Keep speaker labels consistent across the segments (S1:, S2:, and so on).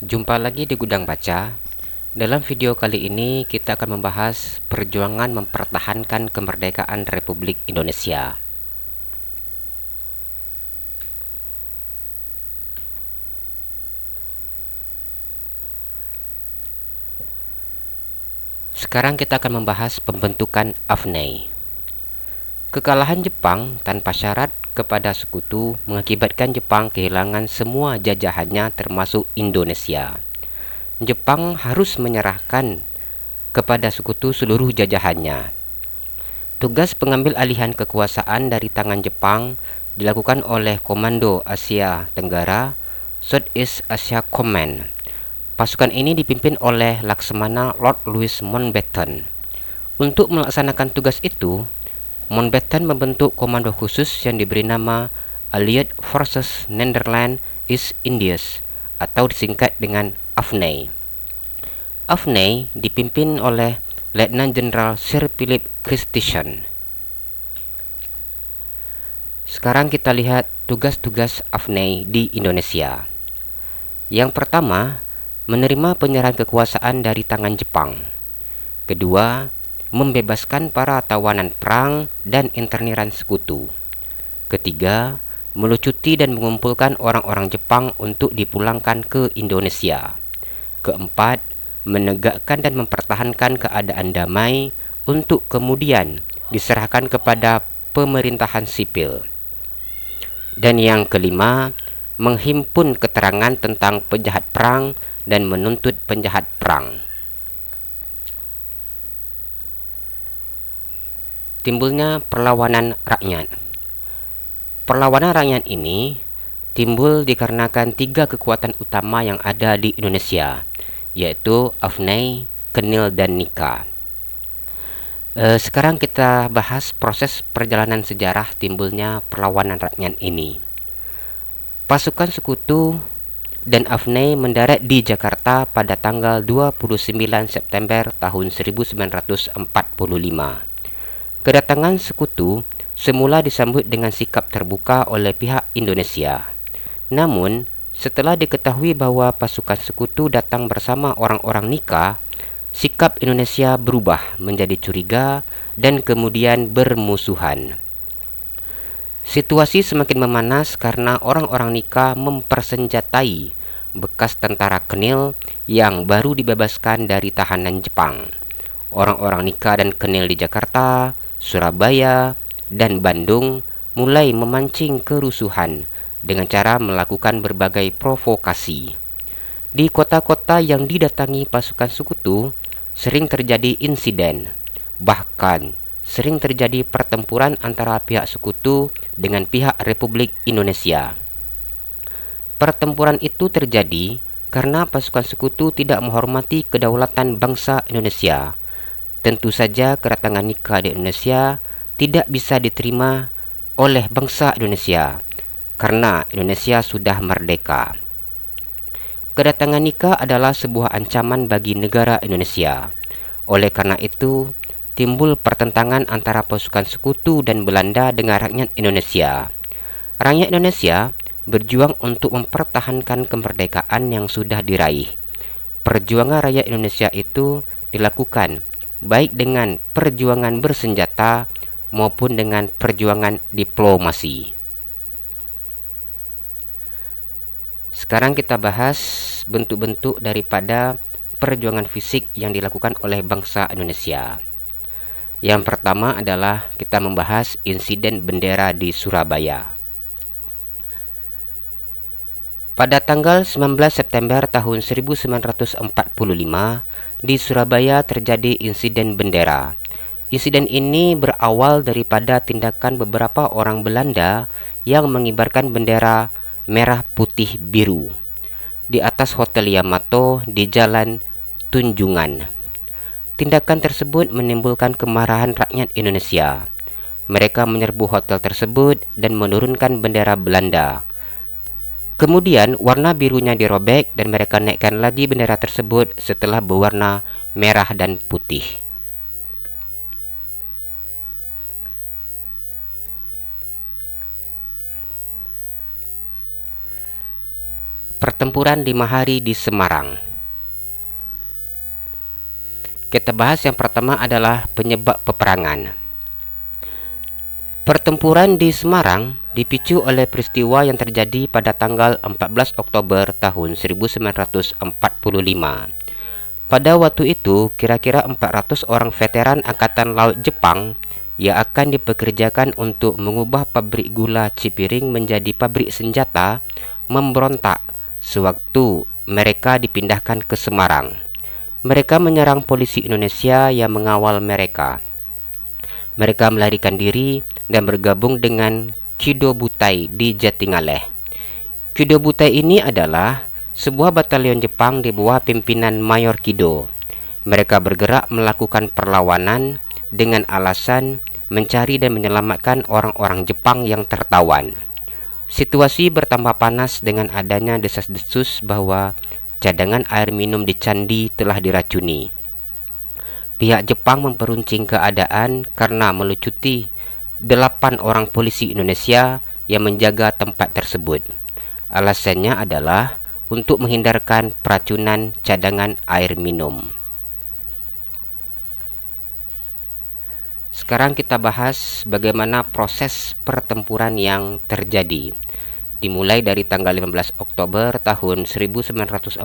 S1: Jumpa lagi di Gudang Baca. Dalam video kali ini kita akan membahas perjuangan mempertahankan kemerdekaan Republik Indonesia. Sekarang kita akan membahas pembentukan AFNEI. Kekalahan Jepang tanpa syarat kepada sekutu mengakibatkan Jepang kehilangan semua jajahannya termasuk Indonesia. Jepang harus menyerahkan kepada sekutu seluruh jajahannya. Tugas pengambil alihan kekuasaan dari tangan Jepang dilakukan oleh Komando Asia Tenggara, Southeast Asia Command. Pasukan ini dipimpin oleh Laksamana Lord Louis Mountbatten. Untuk melaksanakan tugas itu, Mountbatten membentuk komando khusus yang diberi nama Allied Forces Netherlands East Indies atau disingkat dengan AFNEI. AFNEI dipimpin oleh Letnan Jenderal Sir Philip Christensen. Sekarang kita lihat tugas-tugas AFNEI di Indonesia. Yang pertama, menerima penyerahan kekuasaan dari tangan Jepang. Kedua, membebaskan para tawanan perang dan interniran sekutu. Ketiga, melucuti dan mengumpulkan orang-orang Jepang untuk dipulangkan ke Indonesia. Keempat, menegakkan dan mempertahankan keadaan damai untuk kemudian diserahkan kepada pemerintahan sipil. Dan yang kelima, menghimpun keterangan tentang penjahat perang dan menuntut penjahat perang. Timbulnya perlawanan rakyat. Perlawanan rakyat ini timbul dikarenakan tiga kekuatan utama yang ada di Indonesia, yaitu AFNEI, KENIL, dan NIKA. Sekarang kita bahas proses perjalanan sejarah timbulnya perlawanan rakyat ini. Pasukan sekutu dan AFNEI mendarat di Jakarta pada tanggal 29 September tahun 1945. Kedatangan sekutu semula disambut dengan sikap terbuka oleh pihak Indonesia. Namun, setelah diketahui bahwa pasukan sekutu datang bersama orang-orang NIKA, sikap Indonesia berubah menjadi curiga dan kemudian bermusuhan. Situasi semakin memanas karena orang-orang NIKA mempersenjatai bekas tentara KENIL yang baru dibebaskan dari tahanan Jepang. Orang-orang NIKA dan KENIL di Jakarta, Surabaya, dan Bandung mulai memancing kerusuhan dengan cara melakukan berbagai provokasi. Di kota-kota yang didatangi pasukan sekutu sering terjadi insiden, bahkan sering terjadi pertempuran antara pihak sekutu dengan pihak Republik Indonesia. Pertempuran itu terjadi karena pasukan sekutu tidak menghormati kedaulatan bangsa Indonesia. Tentu saja kedatangan NIKA di Indonesia tidak bisa diterima oleh bangsa Indonesia karena Indonesia sudah merdeka. Kedatangan NIKA adalah sebuah ancaman bagi negara Indonesia. Oleh karena itu, timbul pertentangan antara pasukan sekutu dan Belanda dengan rakyat Indonesia. Rakyat Indonesia berjuang untuk mempertahankan kemerdekaan yang sudah diraih. Perjuangan rakyat Indonesia itu dilakukan baik dengan perjuangan bersenjata maupun dengan perjuangan diplomasi. Sekarang kita bahas bentuk-bentuk daripada perjuangan fisik yang dilakukan oleh bangsa Indonesia. Yang pertama adalah kita membahas insiden bendera di Surabaya. Pada tanggal 19 September tahun 1945, di Surabaya terjadi insiden bendera. Insiden ini berawal daripada tindakan beberapa orang Belanda yang mengibarkan bendera merah putih biru di atas Hotel Yamato di Jalan Tunjungan. Tindakan tersebut menimbulkan kemarahan rakyat Indonesia. Mereka menyerbu hotel tersebut dan menurunkan bendera Belanda. Kemudian warna birunya dirobek dan mereka naikkan lagi bendera tersebut setelah berwarna merah dan putih. Pertempuran 5 hari di Semarang. Kita bahas yang pertama adalah penyebab peperangan. Pertempuran di Semarang dipicu oleh peristiwa yang terjadi pada tanggal 14 Oktober tahun 1945. Pada waktu itu, kira-kira 400 orang veteran Angkatan Laut Jepang yang akan dipekerjakan untuk mengubah pabrik gula Cipiring menjadi pabrik senjata memberontak sewaktu mereka dipindahkan ke Semarang. Mereka menyerang polisi Indonesia yang mengawal mereka. Mereka melarikan diri dan bergabung dengan Kido Butai di Jatingaleh. Kido Butai ini adalah sebuah batalion Jepang di bawah pimpinan Mayor Kido. Mereka bergerak melakukan perlawanan dengan alasan mencari dan menyelamatkan orang-orang Jepang yang tertawan. Situasi bertambah panas dengan adanya desas-desus bahwa cadangan air minum di candi telah diracuni. Pihak Jepang memperuncing keadaan karena melucuti 8 orang polisi Indonesia yang menjaga tempat tersebut. Alasannya adalah untuk menghindarkan peracunan cadangan air minum. Sekarang kita bahas bagaimana proses pertempuran yang terjadi. Dimulai dari tanggal 15 Oktober tahun 1945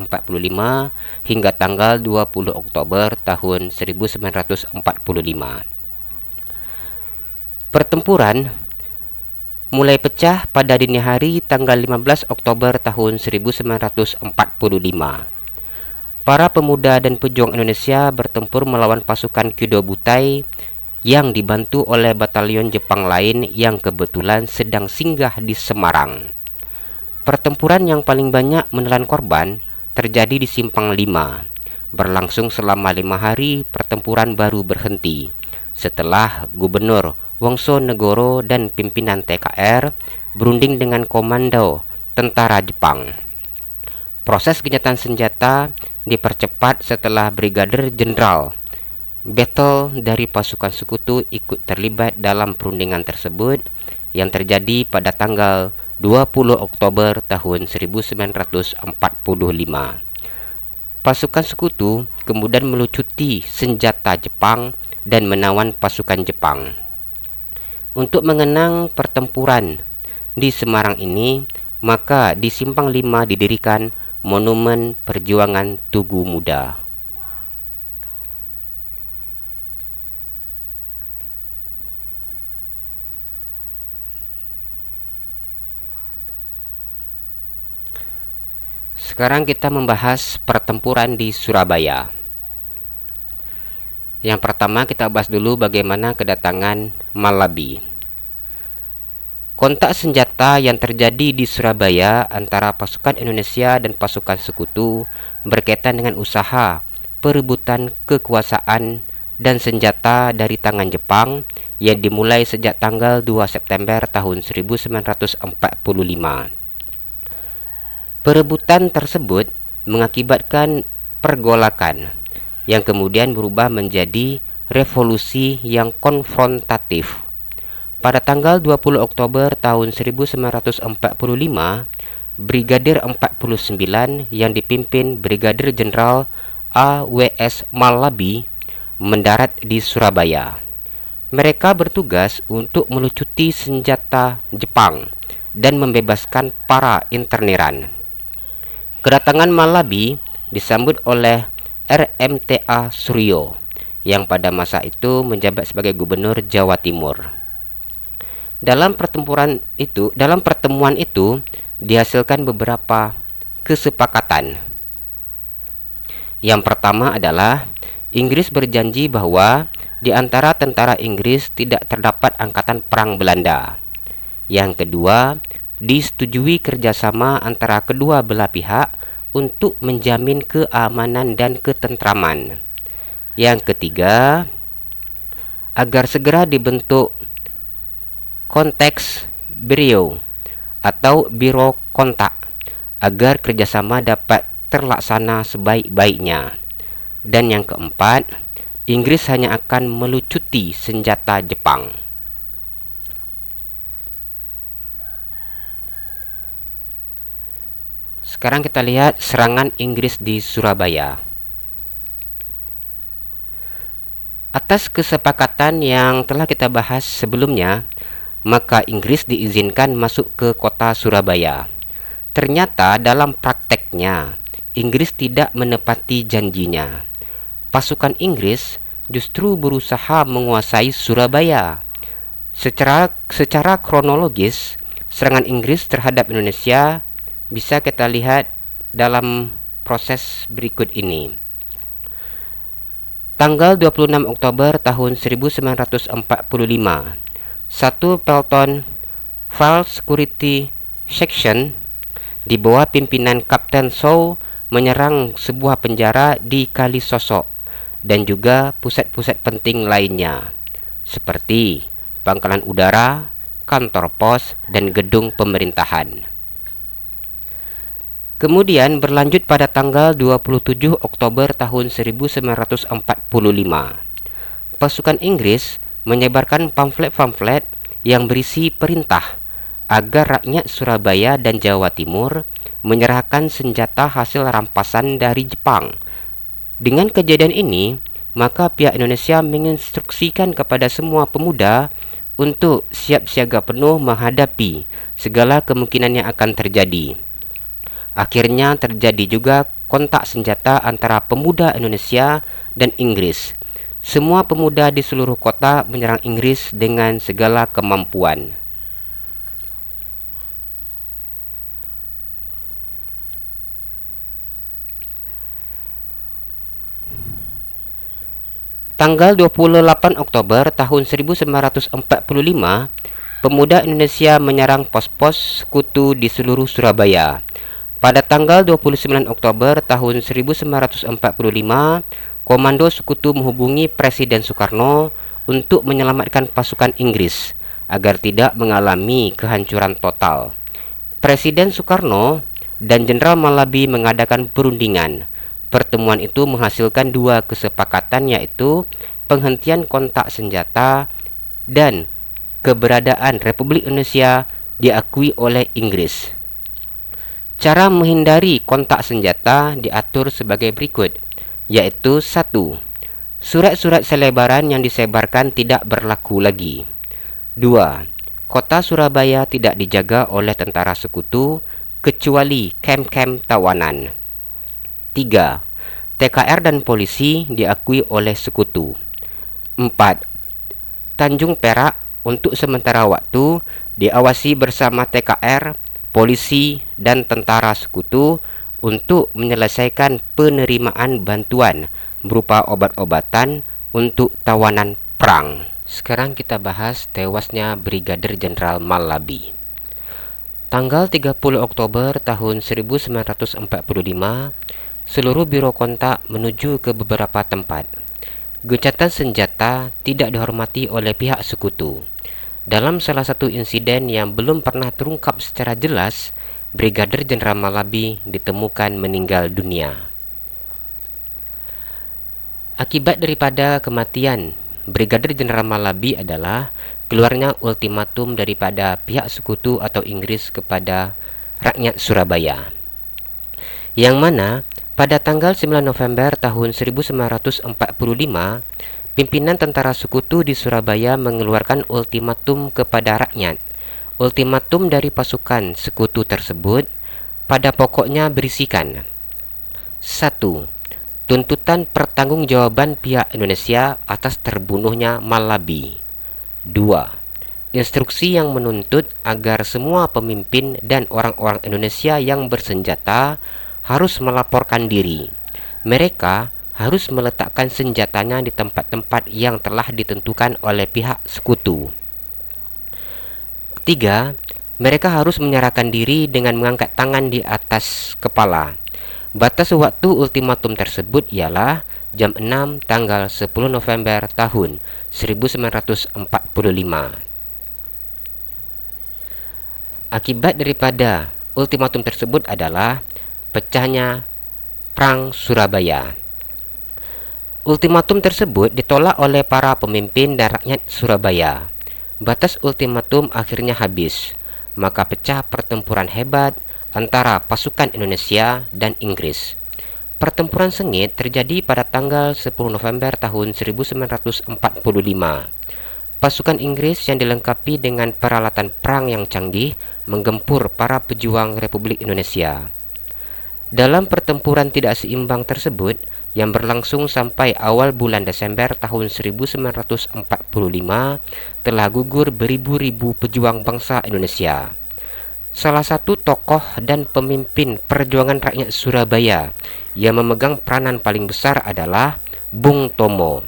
S1: hingga tanggal 20 Oktober tahun 1945. Pertempuran mulai pecah pada dini hari tanggal 15 Oktober tahun 1945. Para pemuda dan pejuang Indonesia bertempur melawan pasukan Kido Butai yang dibantu oleh batalion Jepang lain yang kebetulan sedang singgah di Semarang. Pertempuran yang paling banyak menelan korban terjadi di Simpang 5. Berlangsung selama 5 hari, pertempuran baru berhenti setelah Gubernur Wongso Negoro dan pimpinan TKR berunding dengan komando tentara Jepang. Proses gencatan senjata dipercepat setelah Brigadir Jenderal Battle dari pasukan sekutu ikut terlibat dalam perundingan tersebut yang terjadi pada tanggal 20 Oktober tahun 1945. Pasukan sekutu kemudian melucuti senjata Jepang dan menawan pasukan Jepang. Untuk mengenang pertempuran di Semarang ini, maka di Simpang 5 didirikan Monumen Perjuangan Tugu Muda. Sekarang kita membahas pertempuran di Surabaya. Yang pertama kita bahas dulu bagaimana kedatangan Malabi. Kontak senjata yang terjadi di Surabaya antara pasukan Indonesia dan pasukan sekutu berkaitan dengan usaha perebutan kekuasaan dan senjata dari tangan Jepang yang dimulai sejak tanggal 2 September tahun 1945. Perebutan tersebut mengakibatkan pergolakan yang kemudian berubah menjadi revolusi yang konfrontatif. Pada tanggal 20 Oktober tahun 1945, Brigadir 49 yang dipimpin Brigadir Jenderal A.W.S. Malabi mendarat di Surabaya. Mereka bertugas untuk melucuti senjata Jepang dan membebaskan para interneran. Kedatangan Malabi disambut oleh RMTA Suryo yang pada masa itu menjabat sebagai Gubernur Jawa Timur. Dalam pertemuan itu dihasilkan beberapa kesepakatan. Yang pertama adalah Inggris berjanji bahwa di antara tentara Inggris tidak terdapat angkatan perang Belanda. Yang kedua, disetujui kerjasama antara kedua belah pihak untuk menjamin keamanan dan ketentraman. Yang ketiga, agar segera dibentuk konteks Bureau atau Biro Kontak agar kerjasama dapat terlaksana sebaik-baiknya. Dan yang keempat, Inggris hanya akan melucuti senjata Jepang. Sekarang kita lihat serangan Inggris di Surabaya. Atas kesepakatan yang telah kita bahas sebelumnya, maka Inggris diizinkan masuk ke kota Surabaya. Ternyata dalam prakteknya, Inggris tidak menepati janjinya. Pasukan Inggris justru berusaha menguasai Surabaya. Secara kronologis, serangan Inggris terhadap Indonesia bisa kita lihat dalam proses berikut ini. Tanggal 26 Oktober tahun 1945, satu pelton File Security Section di bawah pimpinan Kapten Shaw menyerang sebuah penjara di Kalisosok dan juga pusat-pusat penting lainnya, seperti pangkalan udara, kantor pos, dan gedung pemerintahan. Kemudian berlanjut pada tanggal 27 Oktober tahun 1945. Pasukan Inggris menyebarkan pamflet-pamflet yang berisi perintah agar rakyat Surabaya dan Jawa Timur menyerahkan senjata hasil rampasan dari Jepang. Dengan kejadian ini, maka pihak Indonesia menginstruksikan kepada semua pemuda untuk siap siaga penuh menghadapi segala kemungkinan yang akan terjadi. Akhirnya terjadi juga kontak senjata antara pemuda Indonesia dan Inggris. Semua pemuda di seluruh kota menyerang Inggris dengan segala kemampuan. Tanggal 28 Oktober tahun 1945, pemuda Indonesia menyerang pos-pos sekutu di seluruh Surabaya. Pada tanggal 29 Oktober tahun 1945, komando sekutu menghubungi Presiden Soekarno untuk menyelamatkan pasukan Inggris agar tidak mengalami kehancuran total. Presiden Soekarno dan Jenderal Malabi mengadakan perundingan. Pertemuan itu menghasilkan dua kesepakatan, yaitu penghentian kontak senjata dan keberadaan Republik Indonesia diakui oleh Inggris. Cara menghindari kontak senjata diatur sebagai berikut, yaitu 1. Surat-surat selebaran yang disebarkan tidak berlaku lagi. 2. Kota Surabaya tidak dijaga oleh tentara sekutu kecuali kamp-kamp tawanan. 3. TKR dan polisi diakui oleh sekutu. 4. Tanjung Perak untuk sementara waktu diawasi bersama TKR, polisi, dan tentara sekutu untuk menyelesaikan penerimaan bantuan berupa obat-obatan untuk tawanan perang. Sekarang kita bahas tewasnya Brigadir Jenderal Malabi. Tanggal 30 Oktober tahun 1945, seluruh biro kontak menuju ke beberapa tempat. Gencatan senjata tidak dihormati oleh pihak sekutu. Dalam salah satu insiden yang belum pernah terungkap secara jelas, Brigadir Jenderal Malabi ditemukan meninggal dunia. Akibat daripada kematian Brigadir Jenderal Malabi adalah keluarnya ultimatum daripada pihak sekutu atau Inggris kepada rakyat Surabaya, yang mana pada tanggal 9 November tahun 1945, pimpinan tentara sekutu di Surabaya mengeluarkan ultimatum kepada rakyat. Ultimatum dari pasukan sekutu tersebut pada pokoknya berisikan: 1. Tuntutan pertanggungjawaban pihak Indonesia atas terbunuhnya Malabi. 2. Instruksi yang menuntut agar semua pemimpin dan orang-orang Indonesia yang bersenjata harus melaporkan diri. Mereka harus meletakkan senjatanya di tempat-tempat yang telah ditentukan oleh pihak sekutu. 3. Mereka harus menyerahkan diri dengan mengangkat tangan di atas kepala. Batas waktu ultimatum tersebut ialah jam 6 tanggal 10 November tahun 1945. Akibat daripada ultimatum tersebut adalah pecahnya Perang Surabaya. Ultimatum tersebut ditolak oleh para pemimpin dan rakyat Surabaya. Batas ultimatum akhirnya habis, maka pecah pertempuran hebat antara pasukan Indonesia dan Inggris. Pertempuran sengit terjadi pada tanggal 10 November tahun 1945. Pasukan Inggris yang dilengkapi dengan peralatan perang yang canggih menggempur para pejuang Republik Indonesia. Dalam pertempuran tidak seimbang tersebut, yang berlangsung sampai awal bulan Desember tahun 1945, telah gugur beribu-ribu pejuang bangsa Indonesia. Salah satu tokoh dan pemimpin perjuangan rakyat Surabaya yang memegang peranan paling besar adalah Bung Tomo.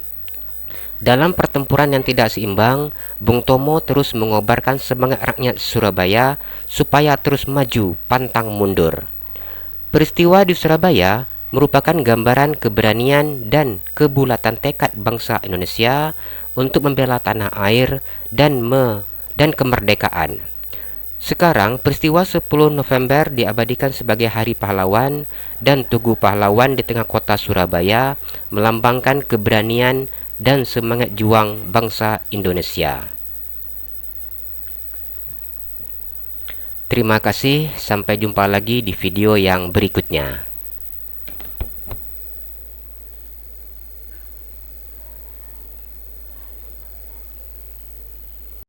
S1: Dalam pertempuran yang tidak seimbang, Bung Tomo terus mengobarkan semangat rakyat Surabaya supaya terus maju pantang mundur. Peristiwa di Surabaya merupakan gambaran keberanian dan kebulatan tekad bangsa Indonesia untuk membela tanah air dan kemerdekaan. Sekarang, peristiwa 10 November diabadikan sebagai Hari Pahlawan, dan Tugu Pahlawan di tengah kota Surabaya melambangkan keberanian dan semangat juang bangsa Indonesia. Terima kasih, sampai jumpa lagi di video yang berikutnya.